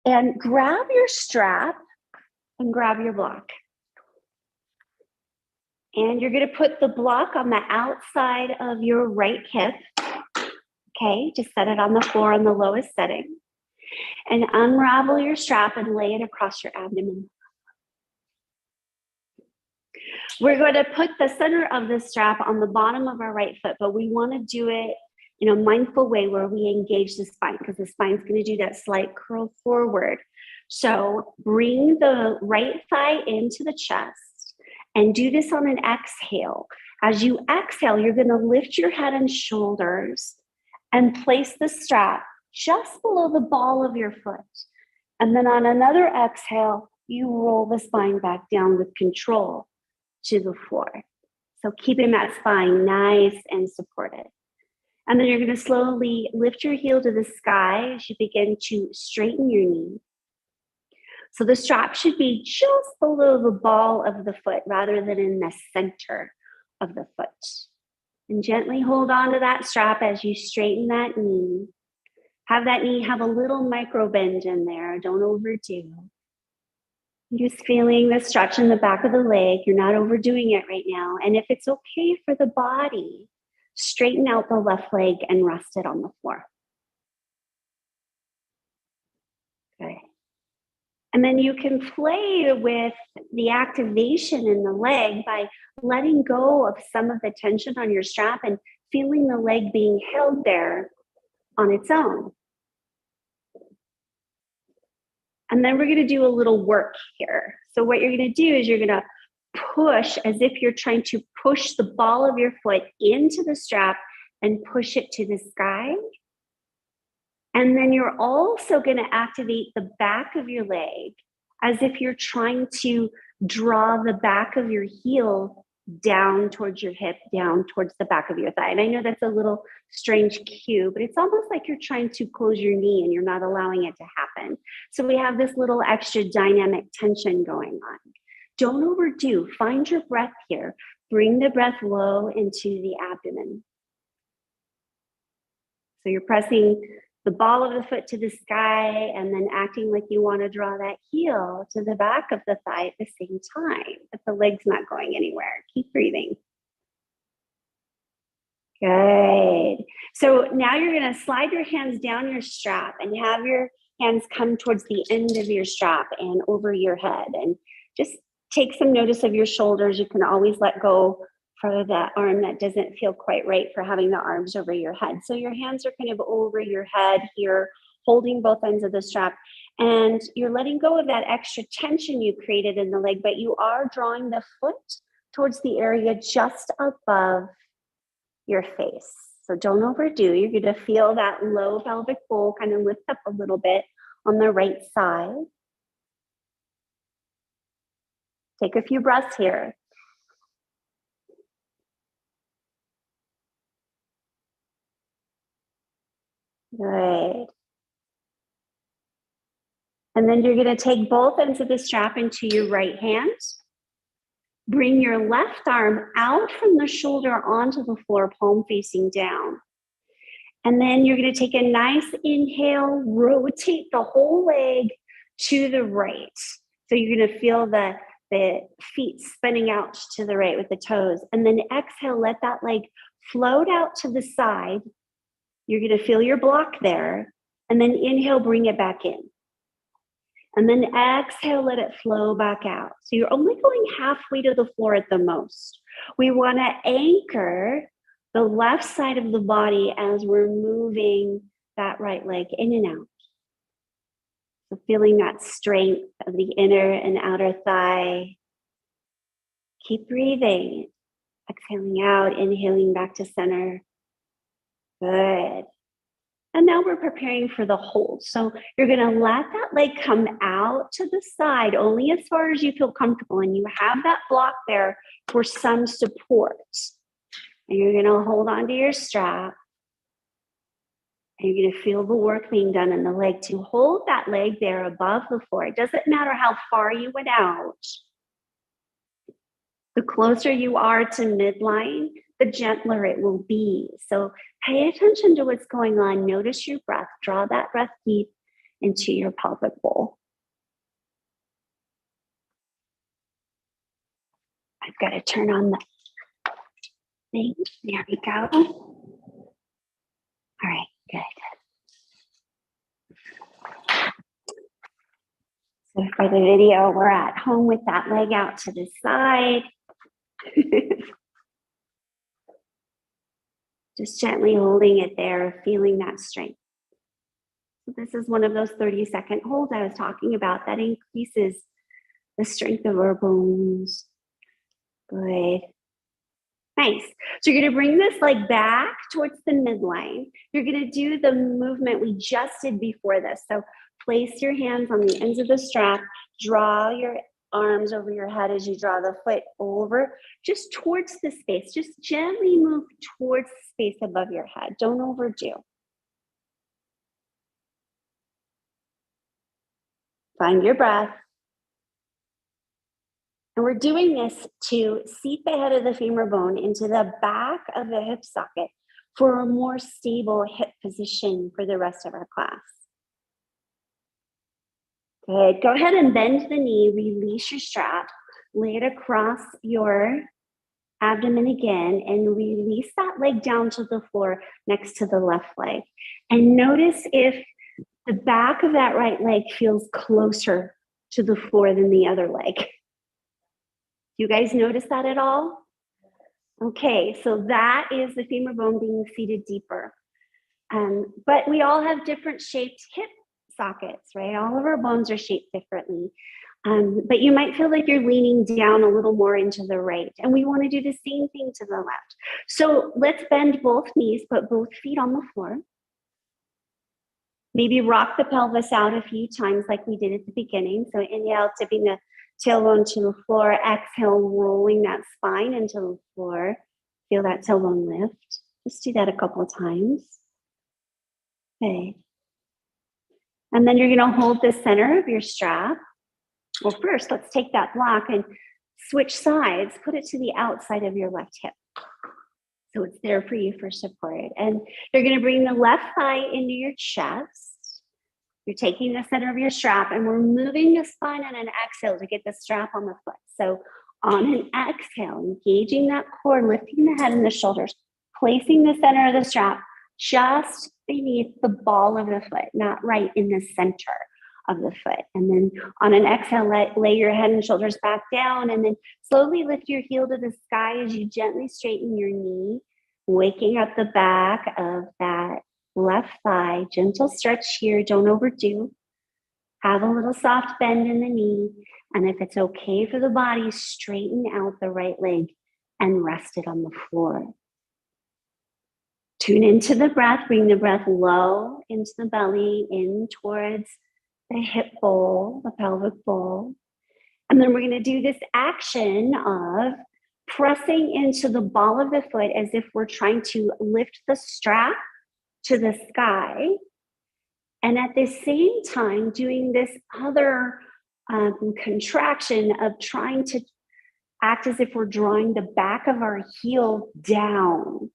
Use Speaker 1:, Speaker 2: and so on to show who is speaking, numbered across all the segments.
Speaker 1: And grab your strap and grab your block. And you're going to put the block on the outside of your right hip. Okay, just set it on the floor on the lowest setting. And unravel your strap and lay it across your abdomen. We're going to put the center of the strap on the bottom of our right foot, but we want to do it in a mindful way where we engage the spine, because the spine's going to do that slight curl forward. So bring the right thigh into the chest and do this on an exhale. As you exhale, you're going to lift your head and shoulders and place the strap just below the ball of your foot. And then on another exhale, you roll the spine back down with control to the floor. So keeping that spine nice and supported. And then you're going to slowly lift your heel to the sky as you begin to straighten your knee. So the strap should be just below the ball of the foot rather than in the center of the foot. And gently hold on to that strap as you straighten that knee. Have that knee have a little micro bend in there. Don't overdo. Just feeling the stretch in the back of the leg. You're not overdoing it right now. And if it's okay for the body, straighten out the left leg and rest it on the floor. Okay. And then you can play with the activation in the leg by letting go of some of the tension on your strap and feeling the leg being held there on its own. And then we're going to do a little work here. So what you're going to do is you're going to push as if you're trying to push the ball of your foot into the strap and push it to the sky. And then you're also going to activate the back of your leg as if you're trying to draw the back of your heel down towards your hip, down towards the back of your thigh. And I know that's a little strange cue, but it's almost like you're trying to close your knee and you're not allowing it to happen. So we have this little extra dynamic tension going on. Don't overdo. Find your breath here. Bring the breath low into the abdomen. So you're pressing the ball of the foot to the sky and then acting like you want to draw that heel to the back of the thigh at the same time, but the leg's not going anywhere. Keep breathing. Good. So now you're going to slide your hands down your strap and have your hands come towards the end of your strap and over your head, and just take some notice of your shoulders. You can always let go for the arm that doesn't feel quite right for having the arms over your head. So your hands are kind of over your head here, holding both ends of the strap, and you're letting go of that extra tension you created in the leg, but you are drawing the foot towards the area just above your face. So don't overdo. You're going to feel that low pelvic bowl kind of lift up a little bit on the right side. Take a few breaths here. Good. And then you're going to take both ends of the strap into your right hand. Bring your left arm out from the shoulder onto the floor, palm facing down. And then you're going to take a nice inhale, rotate the whole leg to the right. So you're going to feel the feet spinning out to the right with the toes. And then exhale, let that leg float out to the side. You're going to feel your block there. And then inhale, bring it back in. And then exhale, let it flow back out. So you're only going halfway to the floor at the most. We want to anchor the left side of the body as we're moving that right leg in and out. So feeling that strength of the inner and outer thigh. Keep breathing. Exhaling out, inhaling back to center. Good. And now we're preparing for the hold. So you're going to let that leg come out to the side only as far as you feel comfortable. And you have that block there for some support. And you're going to hold on to your strap. And you're going to feel the work being done in the leg to hold that leg there above the floor. It doesn't matter how far you went out. The closer you are to midline, the gentler it will be. So pay attention to what's going on. Notice your breath. Draw that breath deep into your pelvic bowl. I've got to turn on the thing. There we go. All right, good. So for the video, we're at home with that leg out to the side. Just gently holding it there, feeling that strength. So this is one of those 30-second holds I was talking about that increases the strength of our bones. Good. Nice. So you're going to bring this leg back towards the midline. You're going to do the movement we just did before this. So place your hands on the ends of the strap. Draw your arms over your head as you draw the foot over, just towards the space. Just gently move towards the space above your head. Don't overdo. Find your breath. And we're doing this to seat the head of the femur bone into the back of the hip socket for a more stable hip position for the rest of our class. Good. Go ahead and bend the knee, release your strap, lay it across your abdomen again, and release that leg down to the floor next to the left leg. And notice if the back of that right leg feels closer to the floor than the other leg. You guys notice that at all? Okay, so that is the femur bone being seated deeper. But we all have different shaped hip sockets, right? All of our bones are shaped differently. But you might feel like you're leaning down a little more into the right. And we want to do the same thing to the left. So let's bend both knees, put both feet on the floor. Maybe rock the pelvis out a few times like we did at the beginning. So inhale, tipping the tailbone to the floor. Exhale, rolling that spine into the floor. Feel that tailbone lift. Just do that a couple of times. Okay. And then you're going to hold the center of your strap. Well, first, let's take that block and switch sides. Put it to the outside of your left hip. So it's there for you for support. And you're going to bring the left thigh into your chest. You're taking the center of your strap, and we're moving the spine on an exhale to get the strap on the foot. So on an exhale, engaging that core, lifting the head and the shoulders, placing the center of the strap just beneath the ball of the foot, not right in the center of the foot. And then on an exhale, lay your head and shoulders back down, and then slowly lift your heel to the sky as you gently straighten your knee, waking up the back of that left thigh. Gentle stretch here, don't overdo. Have a little soft bend in the knee, and if it's okay for the body, straighten out the right leg and rest it on the floor. Tune into the breath, bring the breath low into the belly, in towards the hip bowl, the pelvic bowl. And then we're going to do this action of pressing into the ball of the foot as if we're trying to lift the strap to the sky. And at the same time, doing this other contraction of trying to act as if we're drawing the back of our heel down.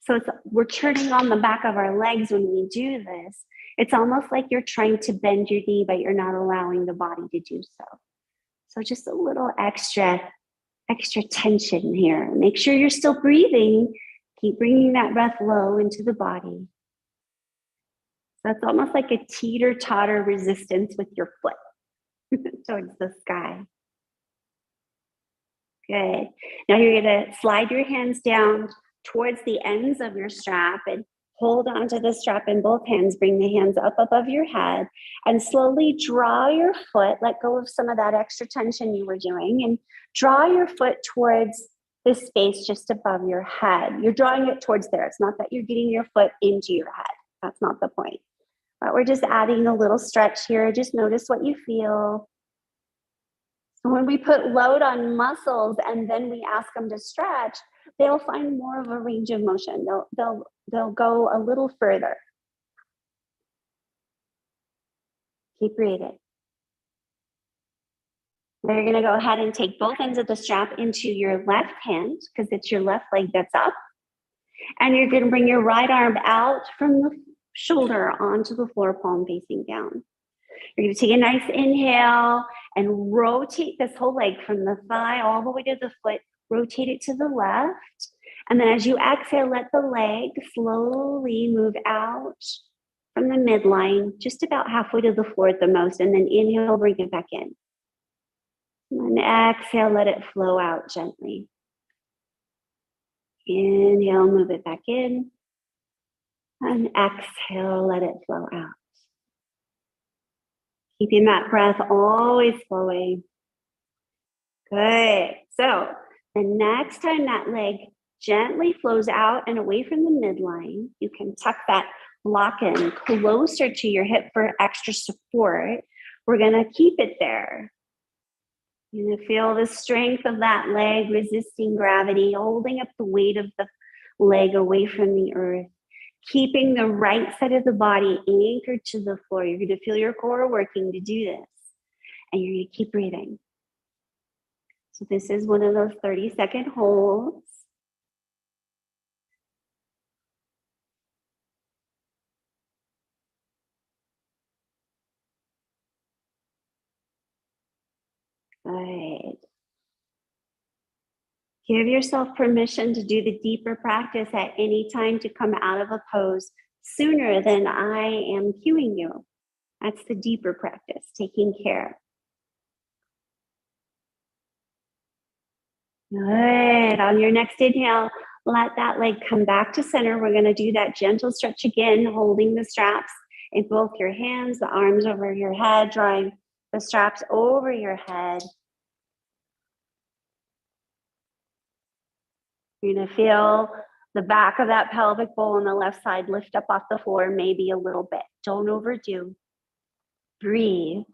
Speaker 1: So we're turning on the back of our legs when we do this. It's almost like you're trying to bend your knee, but you're not allowing the body to do so. So just a little extra tension here. Make sure you're still breathing. Keep bringing that breath low into the body. So it's almost like a teeter-totter resistance with your foot towards the sky. Good. Now you're going to slide your hands down towards the ends of your strap and hold onto the strap in both hands. Bring the hands up above your head and slowly draw your foot. Let go of some of that extra tension you were doing and draw your foot towards the space just above your head. You're drawing it towards there. It's not that you're getting your foot into your head. That's not the point. But we're just adding a little stretch here. Just notice what you feel. So when we put load on muscles and then we ask them to stretch, they'll find more of a range of motion. They'll go a little further. Keep breathing. Now you're going to go ahead and take both ends of the strap into your left hand because it's your left leg that's up. And you're going to bring your right arm out from the shoulder onto the floor, palm facing down. You're going to take a nice inhale and rotate this whole leg from the thigh all the way to the foot. Rotate it to the left. And then as you exhale, let the leg slowly move out from the midline, just about halfway to the floor at the most. And then inhale, bring it back in. And exhale, let it flow out gently. Inhale, move it back in. And exhale, let it flow out. Keeping that breath always flowing. Good. So the next time that leg gently flows out and away from the midline, you can tuck that block in closer to your hip for extra support. We're going to keep it there. You're going to feel the strength of that leg resisting gravity, holding up the weight of the leg away from the earth, keeping the right side of the body anchored to the floor. You're going to feel your core working to do this, and you're going to keep breathing. So this is one of those 30-second holds. Good. Give yourself permission to do the deeper practice at any time to come out of a pose sooner than I am cueing you. That's the deeper practice, taking care. Good. On your next inhale, let that leg come back to center. We're going to do that gentle stretch again, holding the straps in both your hands, the arms over your head, drawing the straps over your head. You're going to feel the back of that pelvic bowl on the left side lift up off the floor, maybe a little bit. Don't overdo. Breathe.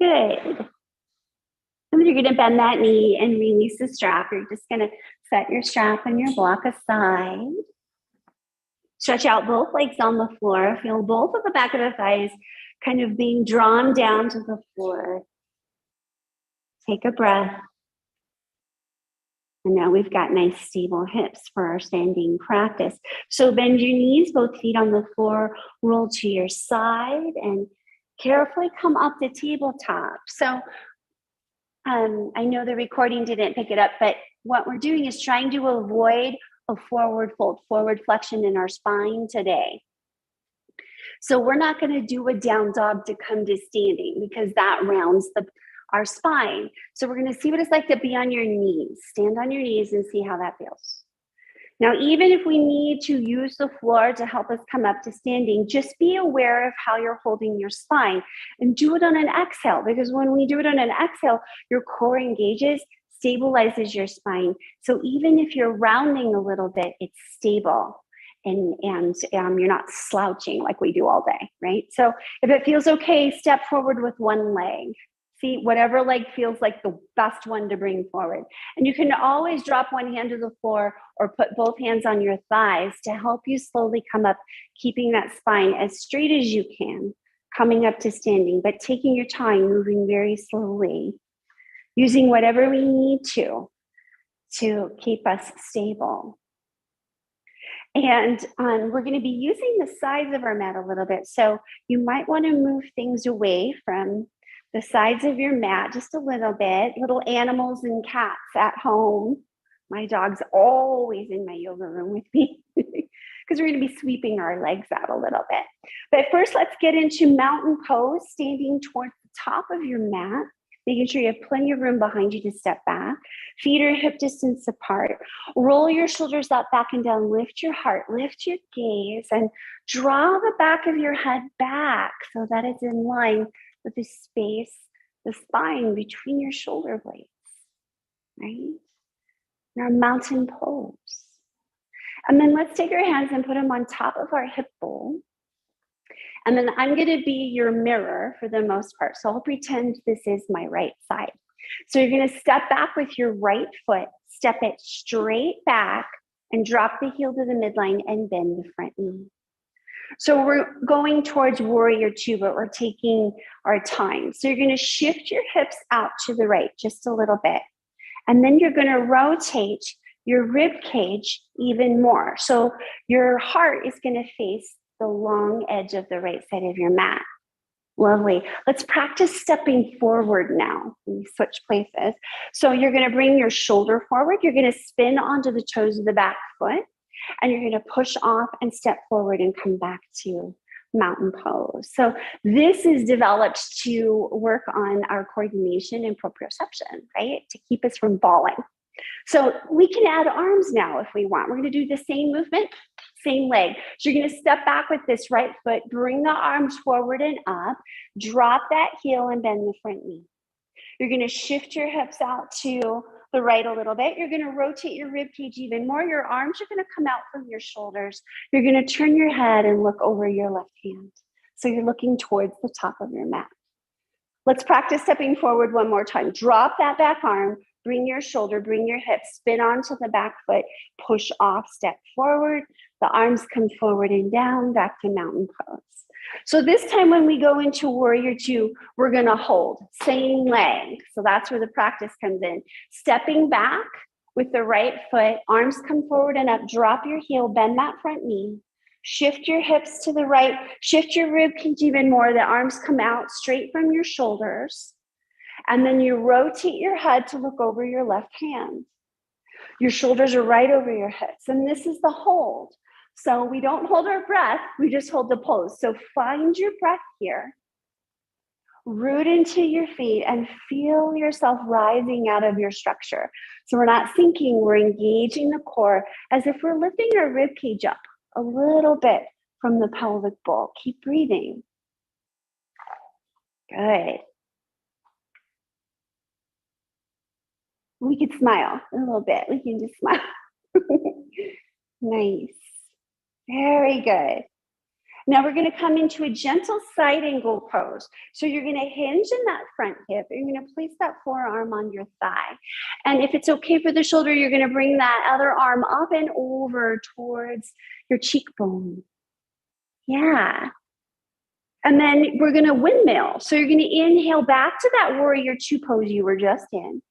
Speaker 1: Good. And then you're going to bend that knee and release the strap. You're just going to set your strap and your block aside. Stretch out both legs on the floor. Feel both of the back of the thighs kind of being drawn down to the floor. Take a breath. And now we've got nice stable hips for our standing practice. So bend your knees, both feet on the floor, roll to your side, and carefully come up to tabletop. So I know the recording didn't pick it up, but what we're doing is trying to avoid a forward fold, forward flexion in our spine today. So we're not going to do a down dog to come to standing because that rounds our spine. So we're going to see what it's like to be on your knees. Stand on your knees and see how that feels. Now, even if we need to use the floor to help us come up to standing, just be aware of how you're holding your spine and do it on an exhale, because when we do it on an exhale, your core engages, stabilizes your spine. So even if you're rounding a little bit, it's stable and you're not slouching like we do all day, right? So if it feels okay, step forward with one leg. See, whatever leg feels like the best one to bring forward. And you can always drop one hand to the floor or put both hands on your thighs to help you slowly come up, keeping that spine as straight as you can, coming up to standing, but taking your time, moving very slowly, using whatever we need to keep us stable. And we're going to be using the sides of our mat a little bit. So you might want to move things away from the sides of your mat just a little bit. Little animals and cats at home. My dog's always in my yoga room with me because we're going to be sweeping our legs out a little bit. But first, let's get into mountain pose, standing towards the top of your mat, making sure you have plenty of room behind you to step back. Feet are hip distance apart. Roll your shoulders up, back and down. Lift your heart, lift your gaze, and draw the back of your head back so that it's in line with the space, the spine between your shoulder blades, right? Now, mountain pose. And then let's take our hands and put them on top of our hip bowl. And then I'm going to be your mirror for the most part. So I'll pretend this is my right side. So you're going to step back with your right foot, step it straight back, and drop the heel to the midline and bend the front knee. So we're going towards warrior two, but we're taking our time. So you're going to shift your hips out to the right just a little bit. And then you're going to rotate your rib cage even more. So your heart is going to face the long edge of the right side of your mat. Lovely. Let's practice stepping forward now. We switch places. So you're going to bring your shoulder forward. You're going to spin onto the toes of the back foot, and you're going to push off and step forward and come back to mountain pose. So this is developed to work on our coordination and proprioception, right? To keep us from falling. So we can add arms now if we want. We're going to do the same movement, same leg. So you're going to step back with this right foot, bring the arms forward and up, drop that heel and bend the front knee. You're going to shift your hips out to the right a little bit. You're going to rotate your rib cage even more. Your arms are going to come out from your shoulders. You're going to turn your head and look over your left hand. So you're looking towards the top of your mat. Let's practice stepping forward one more time. Drop that back arm, bring your shoulder, bring your hips, spin onto the back foot, push off, step forward. The arms come forward and down, back to mountain pose. So this time when we go into warrior two, we're gonna hold, same leg. So that's where the practice comes in. Stepping back with the right foot, arms come forward and up, drop your heel, bend that front knee, shift your hips to the right, shift your rib cage even more, the arms come out straight from your shoulders, and then you rotate your head to look over your left hand. Your shoulders are right over your hips, and this is the hold. So we don't hold our breath, we just hold the pose. So find your breath here. Root into your feet and feel yourself rising out of your structure. So we're not sinking, we're engaging the core as if we're lifting our rib cage up a little bit from the pelvic bowl. Keep breathing. Good. We could smile a little bit. We can just smile. Nice. Very good. Now we're going to come into a gentle side angle pose. So you're going to hinge in that front hip. You're going to place that forearm on your thigh. And if it's okay for the shoulder, you're going to bring that other arm up and over towards your cheekbone. Yeah. And then we're going to windmill. So you're going to inhale back to that warrior two pose you were just in.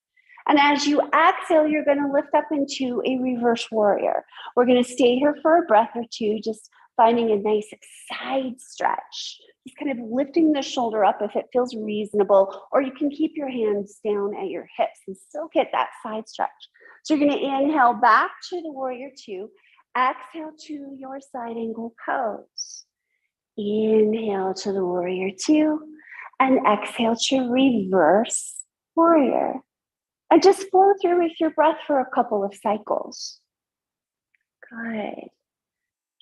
Speaker 1: And as you exhale, you're going to lift up into a reverse warrior. We're going to stay here for a breath or two, just finding a nice side stretch. Just kind of lifting the shoulder up if it feels reasonable, or you can keep your hands down at your hips and still get that side stretch. So you're going to inhale back to the warrior two, exhale to your side angle pose. Inhale to the warrior two, and exhale to reverse warrior. And just flow through with your breath for a couple of cycles. Good.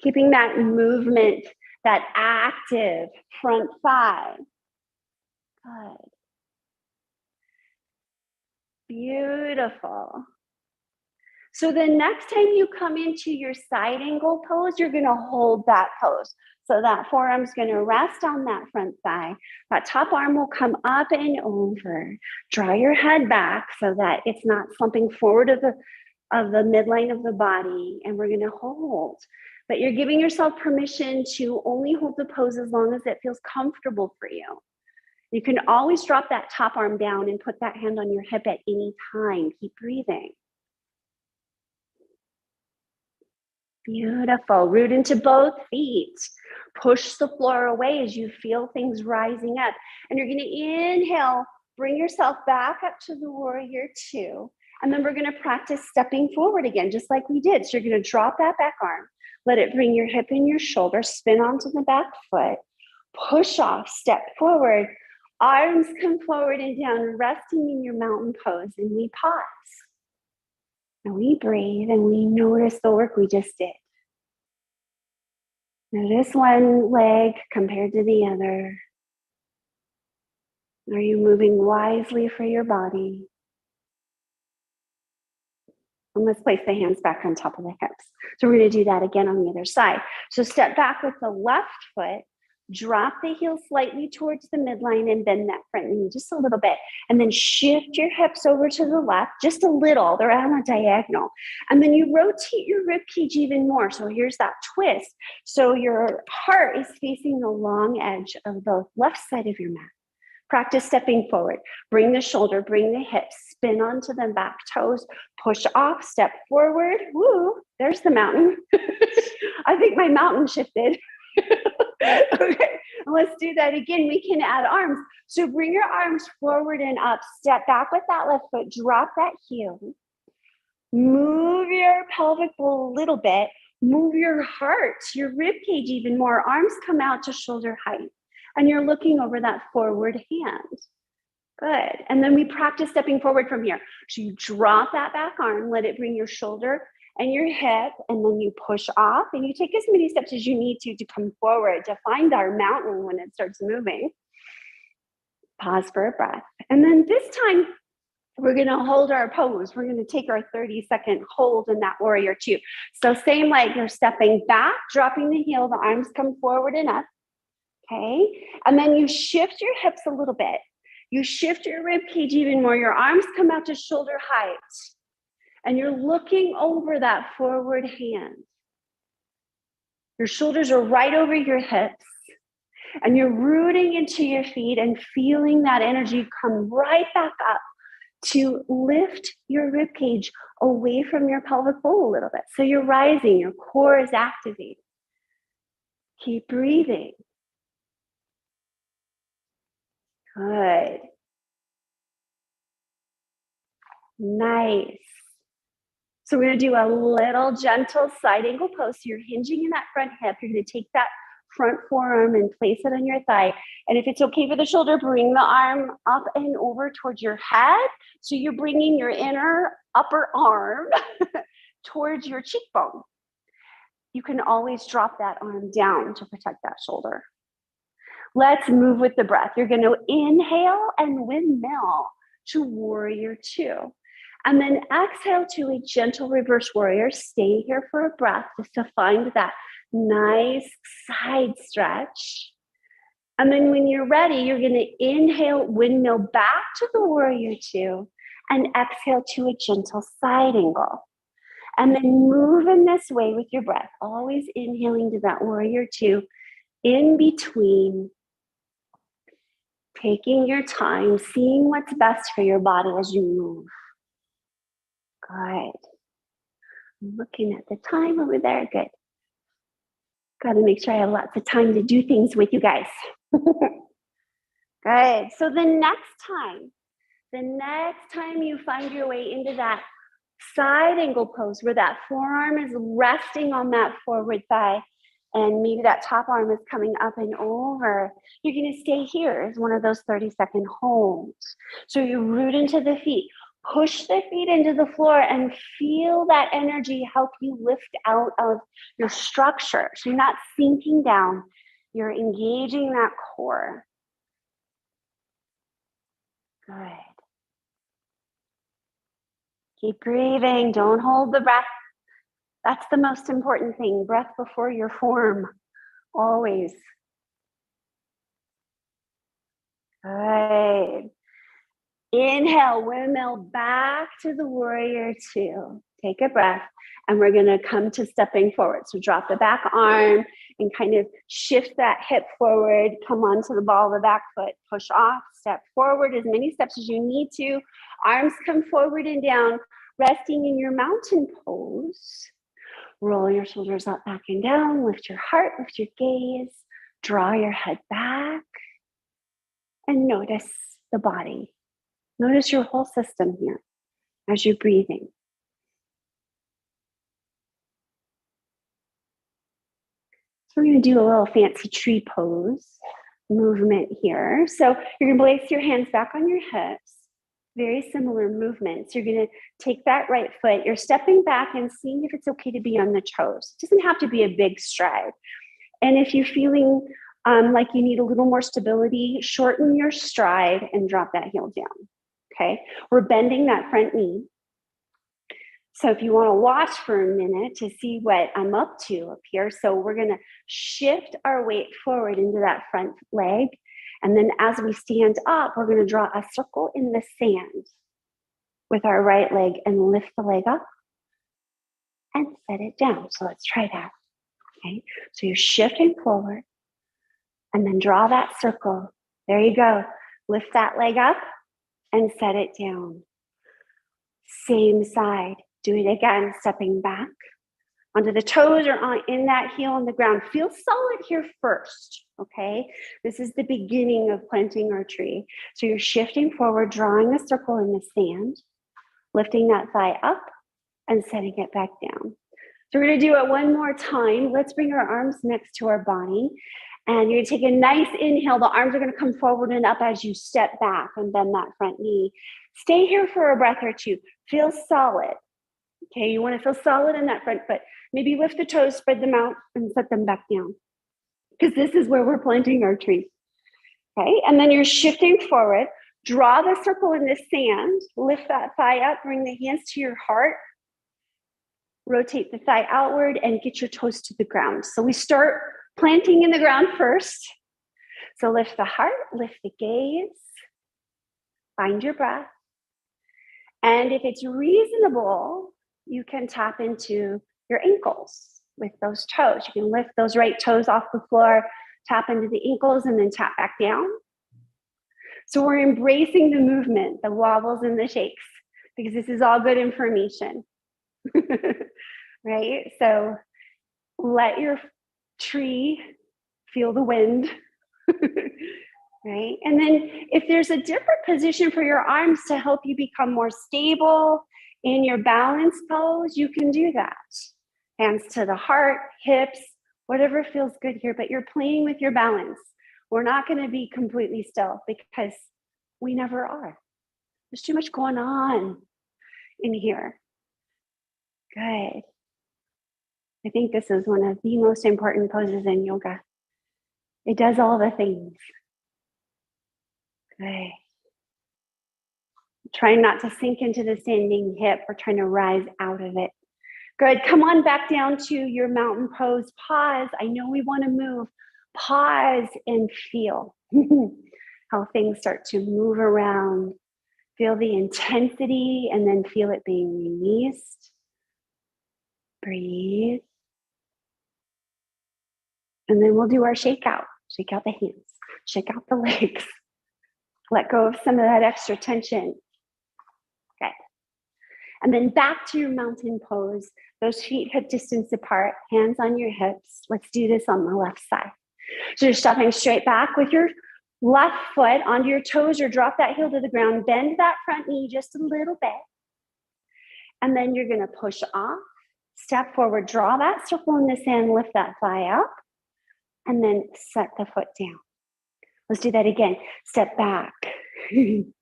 Speaker 1: Keeping that movement, that active front thigh. Good. Beautiful. So the next time you come into your side angle pose, you're going to hold that pose. So that forearm's going to rest on that front thigh. That top arm will come up and over. Draw your head back so that it's not slumping forward of the midline of the body. And we're going to hold. But you're giving yourself permission to only hold the pose as long as it feels comfortable for you. You can always drop that top arm down and put that hand on your hip at any time. Keep breathing. Beautiful. Root into both feet. Push the floor away as you feel things rising up. And you're going to inhale, bring yourself back up to the warrior two. And then we're going to practice stepping forward again, just like we did. So you're going to drop that back arm. Let it bring your hip and your shoulder, spin onto the back foot. Push off, step forward. Arms come forward and down, resting in your mountain pose. And we pause. And we breathe and we notice the work we just did. Notice one leg compared to the other. Are you moving wisely for your body? And let's place the hands back on top of the hips. So we're going to do that again on the other side. So step back with the left foot. Drop the heel slightly towards the midline and bend that front knee just a little bit. And then shift your hips over to the left, just a little. They're on a diagonal. And then you rotate your rib cage even more. So here's that twist. So your heart is facing the long edge of the left side of your mat. Practice stepping forward. Bring the shoulder, bring the hips, spin onto the back toes, push off, step forward. Woo, there's the mountain. I think my mountain shifted. Okay, let's do that again. We can add arms. So bring your arms forward and up. Step back with that left foot. Drop that heel. Move your pelvic bowl a little bit. Move your heart, your rib cage even more. Arms come out to shoulder height. And you're looking over that forward hand. Good. And then we practice stepping forward from here. So you drop that back arm, let it bring your shoulder and your hip, and then you push off, and you take as many steps as you need to come forward to find our mountain when it starts moving. Pause for a breath. And then this time, we're going to hold our pose. We're going to take our 30-second hold in that warrior two. So same leg, you're stepping back, dropping the heel, the arms come forward and up. Okay, and then you shift your hips a little bit. You shift your rib cage even more. Your arms come out to shoulder height. And you're looking over that forward hand. Your shoulders are right over your hips. And you're rooting into your feet and feeling that energy come right back up to lift your rib cage away from your pelvic bowl a little bit. So you're rising, your core is activated. Keep breathing. Good. Nice. So we're going to do a little gentle side angle pose. So you're hinging in that front hip. You're going to take that front forearm and place it on your thigh. And if it's okay for the shoulder, bring the arm up and over towards your head. So you're bringing your inner upper arm towards your cheekbone. You can always drop that arm down to protect that shoulder. Let's move with the breath. You're going to inhale and windmill to warrior two. And then exhale to a gentle reverse warrior. Stay here for a breath just to find that nice side stretch. And then when you're ready, you're going to inhale, windmill back to the warrior two, and exhale to a gentle side angle. And then move in this way with your breath, always inhaling to that warrior two, in between, taking your time, seeing what's best for your body as you move. Good. I'm looking at the time over there. Good. Got to make sure I have lots of time to do things with you guys. Good. So the next time you find your way into that side angle pose where that forearm is resting on that forward thigh, and maybe that top arm is coming up and over, you're going to stay here as one of those 30-second holds. So you root into the feet, push the feet into the floor, and feel that energy help you lift out of your structure. So you're not sinking down, you're engaging that core. Good. Keep breathing, don't hold the breath. That's the most important thing, breath before your form, always. Good. Inhale, windmill back to the warrior two. Take a breath, and we're gonna come to stepping forward. So drop the back arm and kind of shift that hip forward, come onto the ball of the back foot, push off, step forward as many steps as you need to. Arms come forward and down, resting in your mountain pose. Roll your shoulders up, back and down, lift your heart, lift your gaze, draw your head back, and notice the body. Notice your whole system here as you're breathing. So we're going to do a little fancy tree pose movement here. So you're going to place your hands back on your hips. Very similar movements. You're going to take that right foot. You're stepping back and seeing if it's okay to be on the toes. It doesn't have to be a big stride. And if you're feeling like you need a little more stability, shorten your stride and drop that heel down. Okay, we're bending that front knee. So if you want to watch for a minute to see what I'm up to up here, so we're going to shift our weight forward into that front leg. And then as we stand up, we're going to draw a circle in the sand with our right leg and lift the leg up and set it down. So let's try that. Okay, so you're shifting forward and then draw that circle. There you go. Lift that leg up and set it down. Same side. Do it again, stepping back onto the toes or in that heel on the ground. Feel solid here first, okay? This is the beginning of planting our tree. So you're shifting forward, drawing a circle in the sand, lifting that thigh up and setting it back down. So we're gonna do it one more time. Let's bring our arms next to our body. And you're gonna take a nice inhale. The arms are gonna come forward and up as you step back and bend that front knee. Stay here for a breath or two. Feel solid. Okay, you wanna feel solid in that front foot. Maybe lift the toes, spread them out, and set them back down. Because this is where we're planting our tree. Okay, and then you're shifting forward. Draw the circle in the sand. Lift that thigh up, bring the hands to your heart. Rotate the thigh outward and get your toes to the ground. So we start planting in the ground first. So lift the heart, lift the gaze, find your breath. And if it's reasonable, you can tap into your ankles with those toes. You can lift those right toes off the floor, tap into the ankles, and then tap back down. So we're embracing the movement, the wobbles and the shakes, because this is all good information. Right? So let your tree feel the wind. Right? And then if there's a different position for your arms to help you become more stable in your balance pose, you can do that. Hands to the heart, hips, whatever feels good here, but you're playing with your balance. We're not going to be completely still because we never are. There's too much going on in here. Good. I think this is one of the most important poses in yoga. It does all the things. Good. Trying not to sink into the standing hip. We're trying to rise out of it. Good. Come on back down to your mountain pose. Pause. I know we want to move. Pause and feel how things start to move around. Feel the intensity and then feel it being released. Breathe. And then we'll do our shake out. Shake out the hands. Shake out the legs. Let go of some of that extra tension. Good. And then back to your mountain pose. Those feet hip distance apart, hands on your hips. Let's do this on the left side. So you're stepping straight back with your left foot onto your toes or drop that heel to the ground. Bend that front knee just a little bit. And then you're going to push off, step forward, draw that circle in the sand, lift that thigh up, and then set the foot down. Let's do that again. Step back and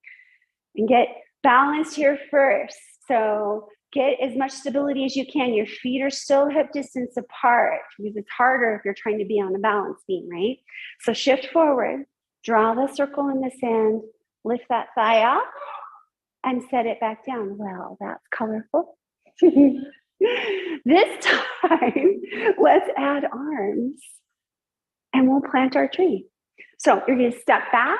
Speaker 1: get balanced here first. So get as much stability as you can. Your feet are still hip distance apart because it's harder if you're trying to be on a balance beam, right? So shift forward, draw the circle in the sand, lift that thigh up, and set it back down. Well, that's colorful. This time, let's add arms and we'll plant our tree. So you're going to step back,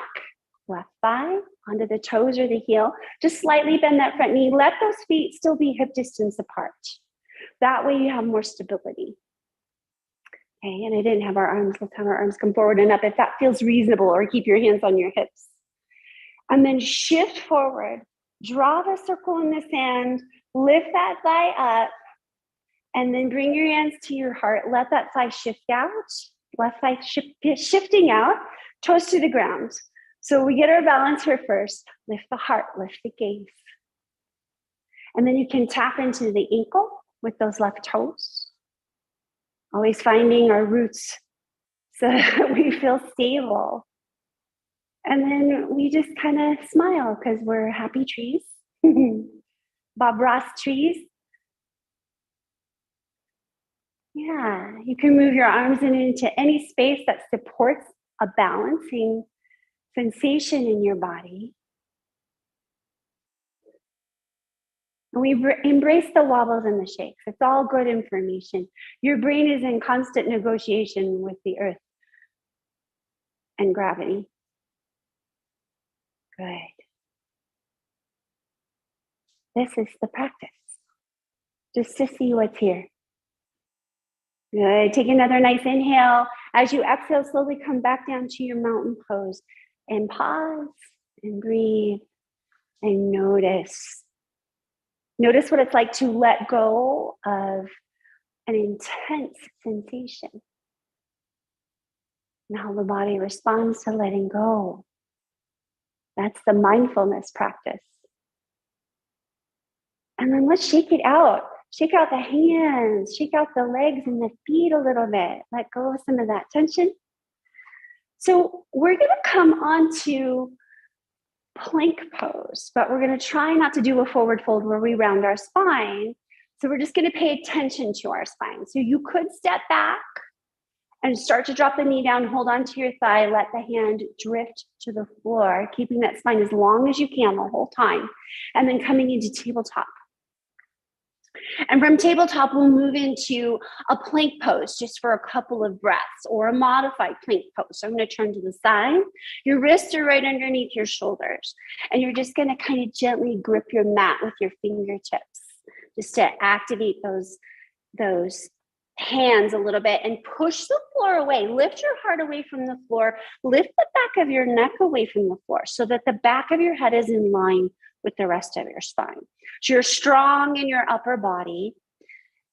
Speaker 1: left thigh, onto the toes or the heel. Just slightly bend that front knee. Let those feet still be hip distance apart. That way you have more stability. Okay, and I didn't have our arms. Let's have our arms come forward and up if that feels reasonable, or keep your hands on your hips. And then shift forward. Draw the circle in the sand. Lift that thigh up. And then bring your hands to your heart. Let that thigh shift out. Left thigh shifting out. Toes to the ground. So we get our balance here first. Lift the heart, lift the gaze. And then you can tap into the ankle with those left toes. Always finding our roots so that we feel stable. And then we just kind of smile because we're happy trees. Bob Ross trees. Yeah, you can move your arms into any space that supports a balancing sensation in your body. And we embrace the wobbles and the shakes. It's all good information. Your brain is in constant negotiation with the earth and gravity. Good. This is the practice. Just to see what's here. Good. Take another nice inhale. As you exhale, slowly come back down to your mountain pose and pause. And breathe and notice. Notice what it's like to let go of an intense sensation. And how the body responds to letting go. That's the mindfulness practice. And then let's shake it out. Shake out the hands, shake out the legs and the feet a little bit. Let go of some of that tension. So we're going to come on to plank pose, but we're going to try not to do a forward fold where we round our spine. So we're just going to pay attention to our spine. So you could step back and start to drop the knee down, hold on to your thigh, let the hand drift to the floor, keeping that spine as long as you can the whole time, and then coming into tabletop. And from tabletop, we'll move into a plank pose just for a couple of breaths, or a modified plank pose. So I'm going to turn to the side. Your wrists are right underneath your shoulders. And you're just going to kind of gently grip your mat with your fingertips, just to activate those hands a little bit and push the floor away. Lift your heart away from the floor. Lift the back of your neck away from the floor so that the back of your head is in line with the rest of your spine. So you're strong in your upper body.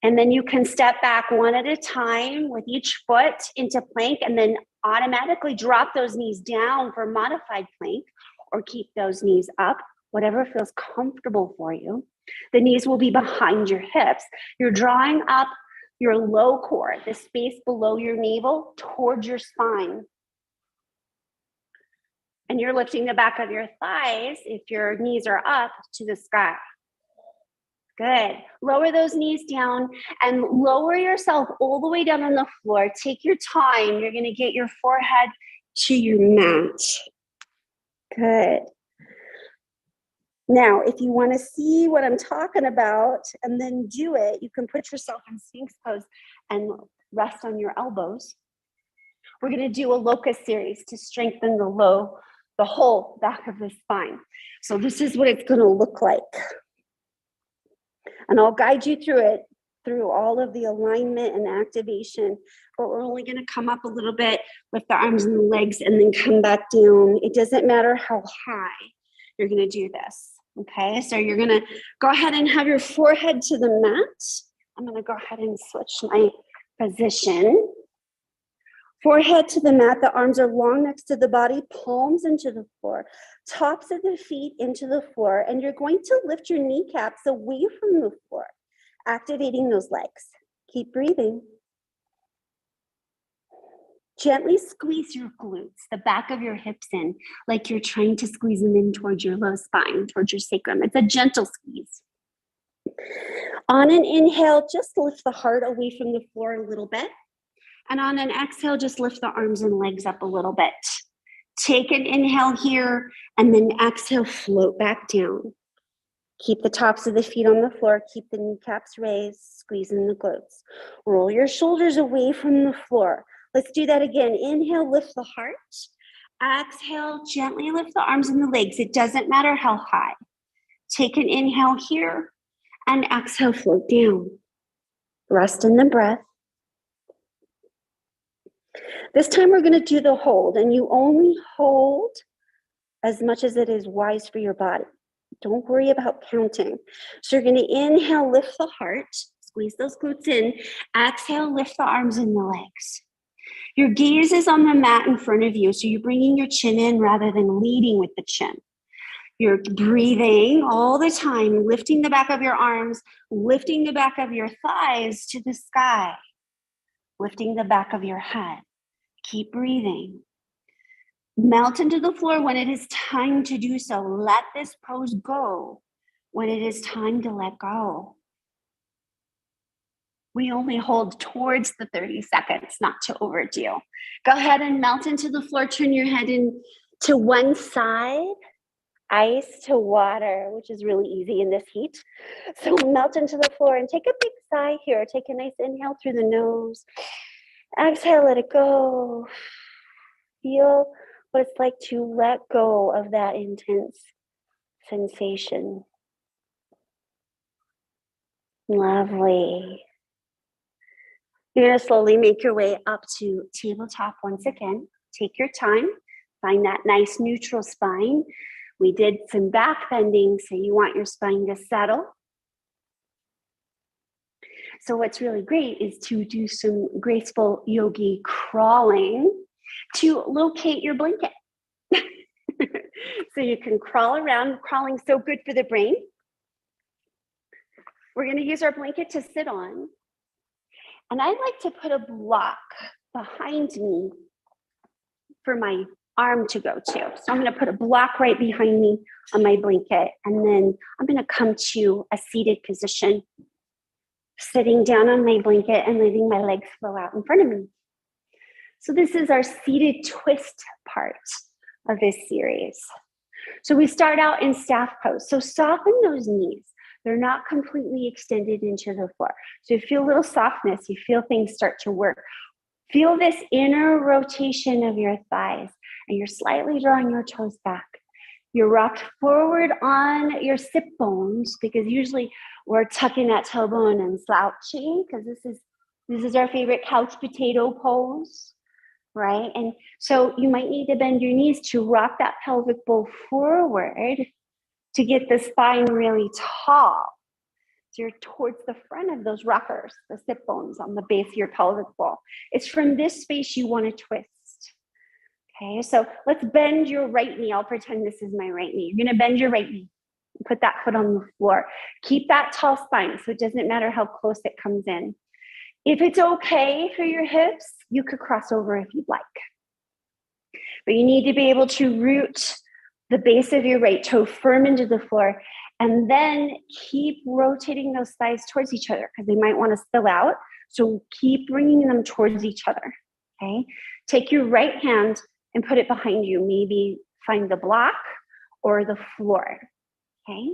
Speaker 1: And then you can step back one at a time with each foot into plank, and then automatically drop those knees down for modified plank, or keep those knees up, whatever feels comfortable for you. The knees will be behind your hips. You're drawing up your low core, the space below your navel, towards your spine. And you're lifting the back of your thighs, if your knees are up, to the sky. Good. Lower those knees down and lower yourself all the way down on the floor. Take your time. You're going to get your forehead to your mat. Good. Now, if you want to see what I'm talking about and then do it, you can put yourself in Sphinx Pose and rest on your elbows. We're going to do a locust series to strengthen the whole back of the spine. So this is what it's going to look like. And I'll guide you through it, through all of the alignment and activation, but we're only going to come up a little bit with the arms and the legs and then come back down. It doesn't matter how high you're going to do this. Okay, so you're going to go ahead and have your forehead to the mat. I'm going to go ahead and switch my position. Forehead to the mat, the arms are long next to the body, palms into the floor, tops of the feet into the floor, and you're going to lift your kneecaps away from the floor, activating those legs. Keep breathing. Gently squeeze your glutes, the back of your hips in, like you're trying to squeeze them in towards your low spine, towards your sacrum. It's a gentle squeeze. On an inhale, just lift the heart away from the floor a little bit. And on an exhale, just lift the arms and legs up a little bit. Take an inhale here, and then exhale, float back down. Keep the tops of the feet on the floor. Keep the kneecaps raised, squeeze in the glutes. Roll your shoulders away from the floor. Let's do that again. Inhale, lift the heart. Exhale, gently lift the arms and the legs. It doesn't matter how high. Take an inhale here, and exhale, float down. Rest in the breath. This time we're going to do the hold, and you only hold as much as it is wise for your body. Don't worry about counting. So you're going to inhale, lift the heart, squeeze those glutes in. Exhale, lift the arms and the legs. Your gaze is on the mat in front of you, so you're bringing your chin in rather than leading with the chin. You're breathing all the time, lifting the back of your arms, lifting the back of your thighs to the sky, lifting the back of your head. Keep breathing. Melt into the floor when it is time to do so. Let this pose go when it is time to let go. We only hold towards the 30 seconds, not to overdo. Go ahead and melt into the floor. Turn your head in to one side. Ice to water, which is really easy in this heat. So melt into the floor and take a big sigh here. Take a nice inhale through the nose. Exhale, let it go. Feel what it's like to let go of that intense sensation. Lovely. You're going to slowly make your way up to tabletop once again. Take your time. Find that nice neutral spine. We did some back bending, so you want your spine to settle. So what's really great is to do some graceful yogi crawling to locate your blanket. So you can crawl around. Crawling so good for the brain. We're going to use our blanket to sit on. And I like to put a block behind me for my arm to go to. So I'm going to put a block right behind me on my blanket. And then I'm going to come to a seated position, sitting down on my blanket and letting my legs flow out in front of me. So this is our seated twist part of this series. So we start out in staff pose. So soften those knees. They're not completely extended into the floor. So you feel a little softness. You feel things start to work. Feel this inner rotation of your thighs, and you're slightly drawing your toes back. You're rocked forward on your sit bones, because usually we're tucking that tailbone and slouching, because this is our favorite couch potato pose, right? And so you might need to bend your knees to rock that pelvic bowl forward to get the spine really tall. So you're towards the front of those rockers, the sit bones on the base of your pelvic bowl. It's from this space you want to twist. Okay, so let's bend your right knee. I'll pretend this is my right knee. You're going to bend your right knee. Put that foot on the floor. Keep that tall spine, so it doesn't matter how close it comes in. If it's okay for your hips, you could cross over if you'd like. But you need to be able to root the base of your right toe firm into the floor, and then keep rotating those thighs towards each other, because they might want to spill out. So keep bringing them towards each other, okay? Take your right hand and put it behind you. Maybe find the block or the floor, okay?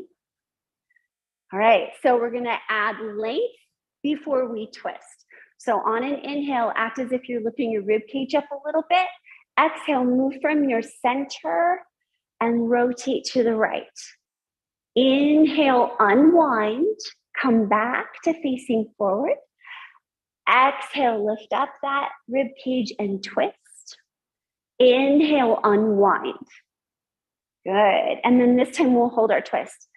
Speaker 1: All right, so we're gonna add length before we twist. So on an inhale, act as if you're lifting your rib cage up a little bit. Exhale, move from your center and rotate to the right. Inhale, unwind, come back to facing forward. Exhale, lift up that rib cage and twist. Inhale, unwind. Good. And then this time we'll hold our twist.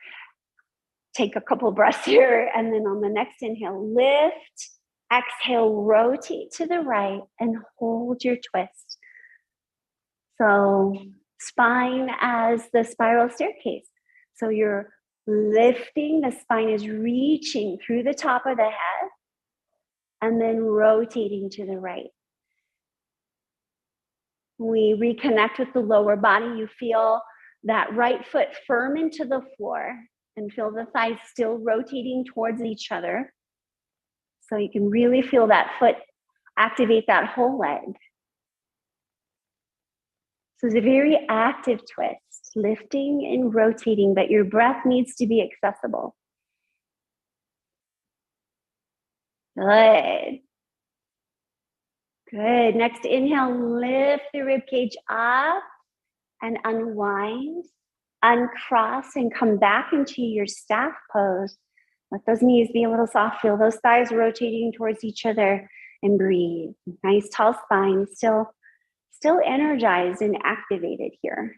Speaker 1: Take a couple breaths here, and then on the next inhale, lift. Exhale, rotate to the right and hold your twist. So spine as the spiral staircase. So you're lifting, the spine is reaching through the top of the head and then rotating to the right. We reconnect with the lower body. You feel that right foot firm into the floor and feel the thighs still rotating towards each other. So you can really feel that foot activate that whole leg. So it's a very active twist, lifting and rotating, but your breath needs to be accessible. Good. Good. Next inhale, lift the rib cage up and unwind, uncross and come back into your staff pose. Let those knees be a little soft. Feel those thighs rotating towards each other and breathe. Nice tall spine, still energized and activated here.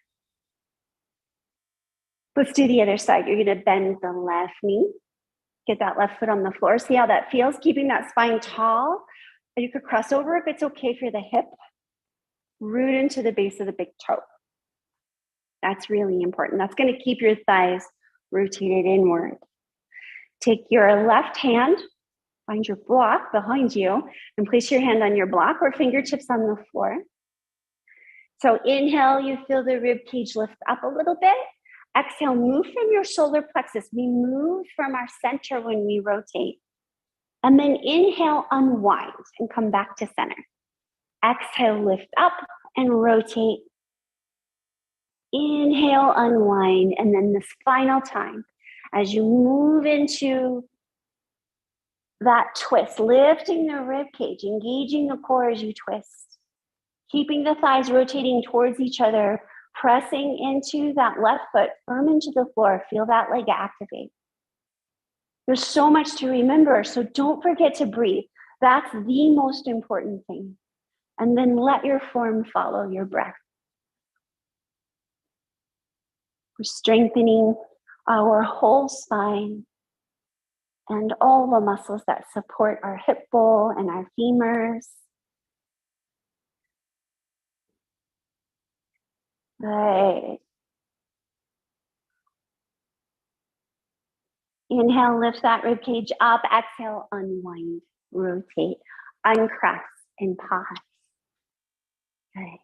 Speaker 1: Let's do the other side. You're going to bend the left knee. Get that left foot on the floor. See how that feels, keeping that spine tall. You could cross over if it's okay for the hip. Root into the base of the big toe. That's really important. That's going to keep your thighs rotated inward. Take your left hand, find your block behind you, and place your hand on your block or fingertips on the floor. So inhale, you feel the rib cage lift up a little bit. Exhale, move from your solar plexus. We move from our center when we rotate. And then inhale, unwind and come back to center. Exhale, lift up and rotate. Inhale, unwind. And then this final time, as you move into that twist, lifting the rib cage, engaging the core as you twist, keeping the thighs rotating towards each other, pressing into that left foot, firm into the floor. Feel that leg activate. There's so much to remember, so don't forget to breathe. That's the most important thing. And then let your form follow your breath. We're strengthening our whole spine and all the muscles that support our hip bowl and our femurs. Good. Inhale, lift that rib cage up. Exhale, unwind, rotate, uncross, and pause. Good.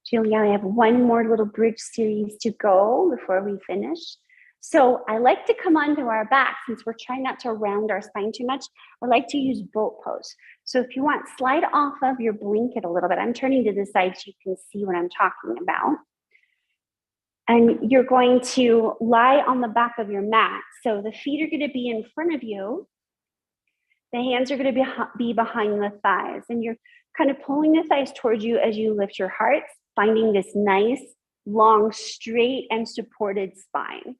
Speaker 1: Julia, I have one more little bridge series to go before we finish. So I like to come onto our back since we're trying not to round our spine too much. I like to use boat pose. So if you want, slide off of your blanket a little bit. I'm turning to the side so you can see what I'm talking about. And you're going to lie on the back of your mat. So the feet are going to be in front of you. The hands are going to be behind the thighs. And you're kind of pulling the thighs towards you as you lift your heart, finding this nice, long, straight, and supported spine.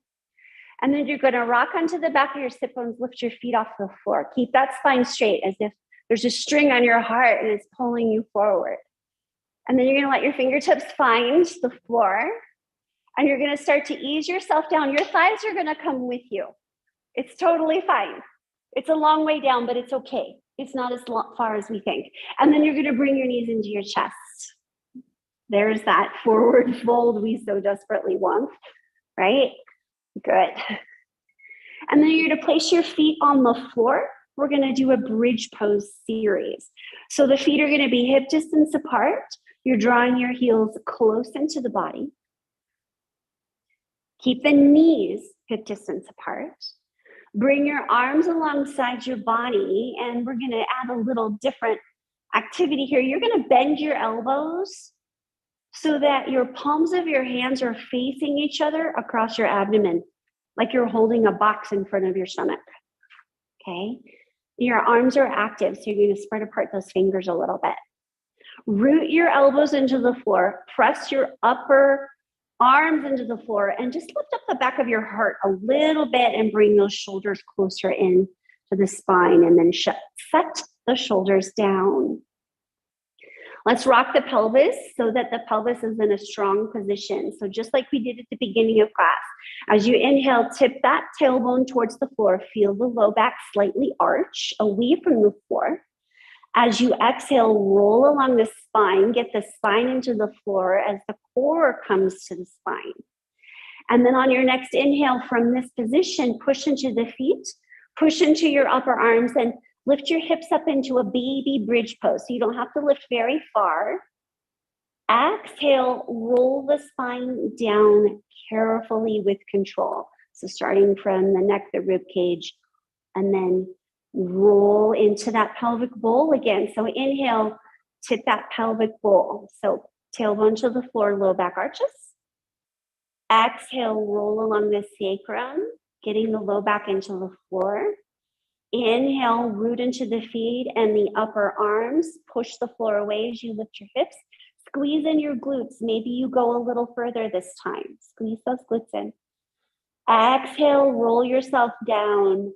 Speaker 1: And then you're going to rock onto the back of your sit bones, lift your feet off the floor. Keep that spine straight as if there's a string on your heart and it's pulling you forward. And then you're going to let your fingertips find the floor. And you're going to start to ease yourself down. Your thighs are going to come with you. It's totally fine. It's a long way down, but it's okay. It's not as far as we think. And then you're going to bring your knees into your chest. There's that forward fold we so desperately want, right? Good. And then you're going to place your feet on the floor. We're going to do a bridge pose series. So the feet are going to be hip distance apart. You're drawing your heels close into the body. Keep the knees hip distance apart. Bring your arms alongside your body, and we're going to add a little different activity here. You're going to bend your elbows so that your palms of your hands are facing each other across your abdomen, like you're holding a box in front of your stomach, okay? Your arms are active, so you're going to spread apart those fingers a little bit. Root your elbows into the floor. Press your upper arms into the floor and just lift up the back of your heart a little bit and bring those shoulders closer in to the spine, and then set the shoulders down. Let's rock the pelvis so that the pelvis is in a strong position. So just like we did at the beginning of class, as you inhale, tip that tailbone towards the floor. Feel the low back slightly arch away from the floor. As you exhale, roll along the spine, get the spine into the floor as the core comes to the spine. And then on your next inhale from this position, push into the feet, push into your upper arms, and lift your hips up into a baby bridge pose. So you don't have to lift very far. Exhale, roll the spine down carefully with control. So starting from the neck, the rib cage, and then roll into that pelvic bowl again. So inhale, tip that pelvic bowl. So tailbone to the floor, low back arches. Exhale, roll along the sacrum, getting the low back into the floor. Inhale, root into the feet and the upper arms. Push the floor away as you lift your hips. Squeeze in your glutes. Maybe you go a little further this time. Squeeze those glutes in. Exhale, roll yourself down.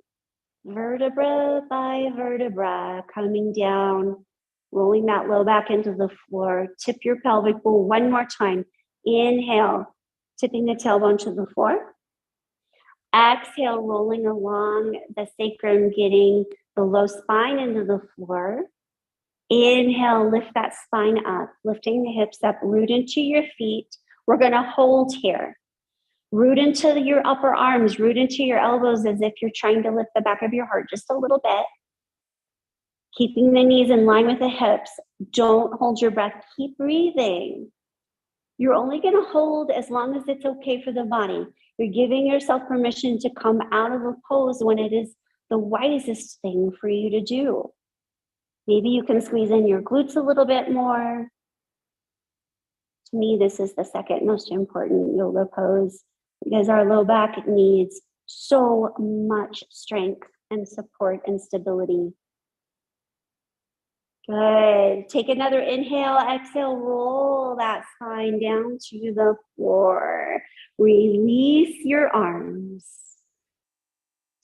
Speaker 1: Vertebra by vertebra, coming down, rolling that low back into the floor. Tip your pelvic bowl one more time. Inhale, tipping the tailbone to the floor. Exhale, rolling along the sacrum, getting the low spine into the floor. Inhale, lift that spine up, lifting the hips up, root into your feet. We're going to hold here. Root into your upper arms, root into your elbows as if you're trying to lift the back of your heart just a little bit. Keeping the knees in line with the hips. Don't hold your breath. Keep breathing. You're only going to hold as long as it's okay for the body. You're giving yourself permission to come out of a pose when it is the wisest thing for you to do. Maybe you can squeeze in your glutes a little bit more. To me, this is the second most important yoga pose because our low back needs so much strength and support and stability. Good. Take another inhale, exhale, roll that spine down to the floor. Release your arms.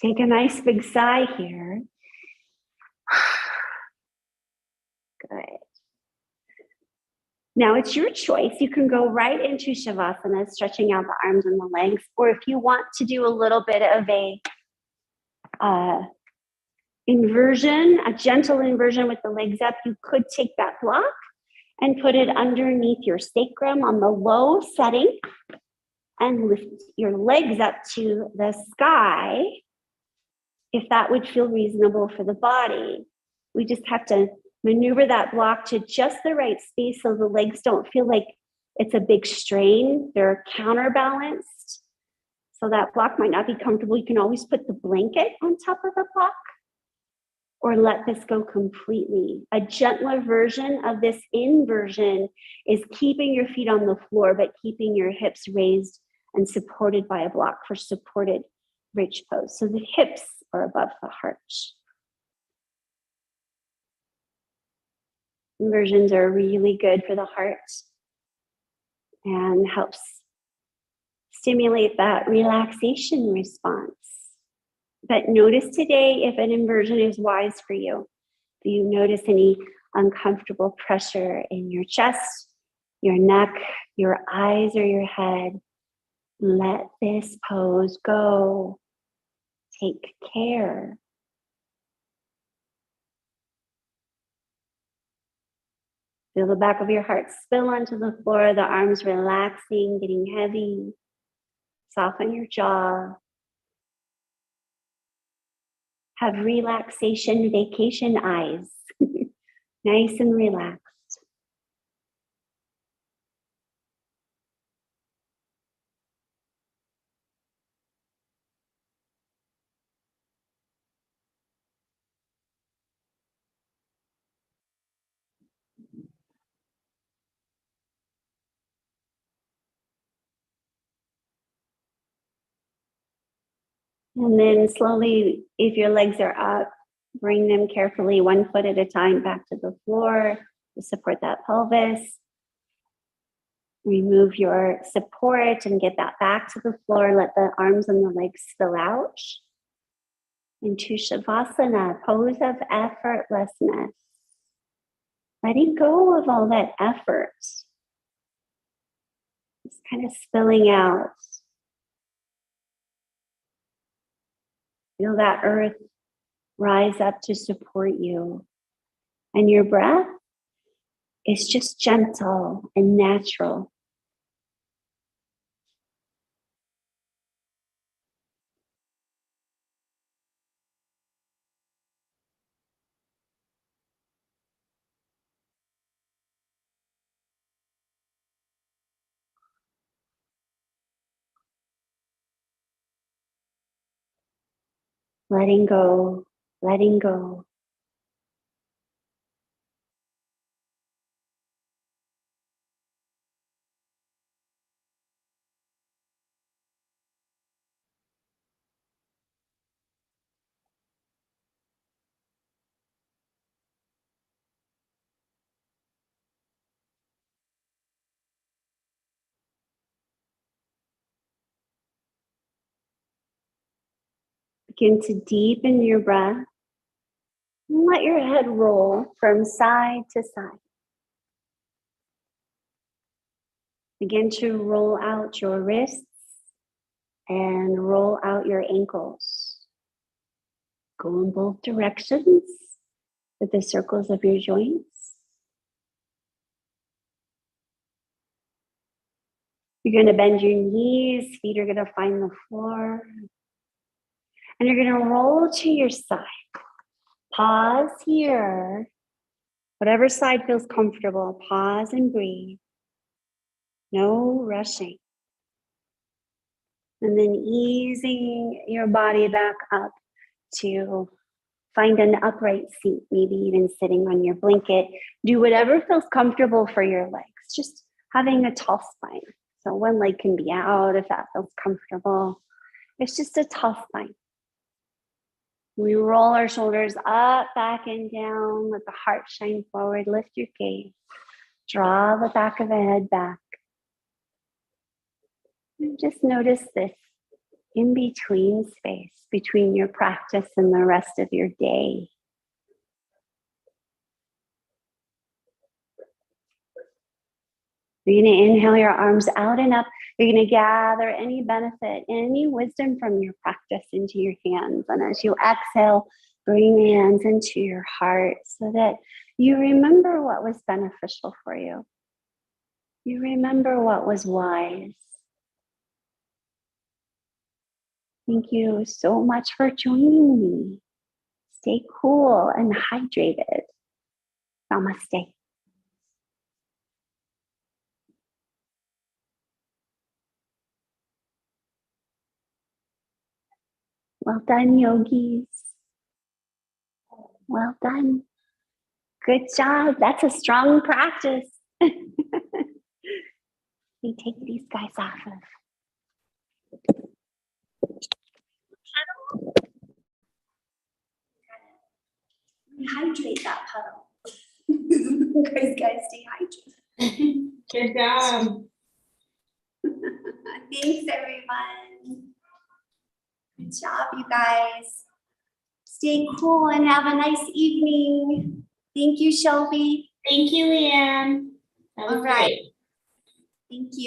Speaker 1: Take a nice big sigh here. Good. Now it's your choice. You can go right into Shavasana, stretching out the arms and the legs, or if you want to do a little bit of a inversion, a gentle inversion with the legs up, you could take that block and put it underneath your sacrum on the low setting and lift your legs up to the sky, if that would feel reasonable for the body. We just have to maneuver that block to just the right space so the legs don't feel like it's a big strain. They're counterbalanced. So that block might not be comfortable. You can always put the blanket on top of the block or let this go completely. A gentler version of this inversion is keeping your feet on the floor, but keeping your hips raised and supported by a block for supported bridge pose. So the hips are above the heart. Inversions are really good for the heart and helps stimulate that relaxation response. But notice today if an inversion is wise for you. Do you notice any uncomfortable pressure in your chest, your neck, your eyes, or your head? Let this pose go. Take care. Feel the back of your heart spill onto the floor, the arms relaxing, getting heavy. Soften your jaw. Have relaxation, vacation eyes. Nice and relaxed. And then slowly, if your legs are up, bring them carefully 1 foot at a time back to the floor to support that pelvis. Remove your support and get that back to the floor. Let the arms and the legs spill out into Shavasana, pose of effortlessness. Letting go of all that effort. Just kind of spilling out. Feel that earth rise up to support you. And your breath is just gentle and natural. Letting go, letting go. Begin to deepen your breath. And let your head roll from side to side. Begin to roll out your wrists and roll out your ankles. Go in both directions with the circles of your joints. You're going to bend your knees, feet are going to find the floor. And you're going to roll to your side. Pause here. Whatever side feels comfortable, pause and breathe. No rushing. And then easing your body back up to find an upright seat, maybe even sitting on your blanket. Do whatever feels comfortable for your legs. Just having a tall spine. So one leg can be out if that feels comfortable. It's just a tall spine. We roll our shoulders up, back, and down. Let the heart shine forward. Lift your gaze. Draw the back of the head back. And just notice this in-between space between your practice and the rest of your day. You're going to inhale your arms out and up. You're going to gather any benefit, any wisdom from your practice into your hands. And as you exhale, bring the hands into your heart so that you remember what was beneficial for you. You remember what was wise. Thank you so much for joining me. Stay cool and hydrated. Namaste. Well done, yogis. Well done. Good job. That's a strong practice. We take these guys off of. Hydrate that puddle. guys, stay hydrated.
Speaker 2: Good job.
Speaker 1: Thanks, everyone. Good job, you guys. Stay cool and have a nice evening. Thank you, Shelby.
Speaker 2: Thank you, Leanne. That was
Speaker 1: All right.
Speaker 2: great.
Speaker 1: Thank you.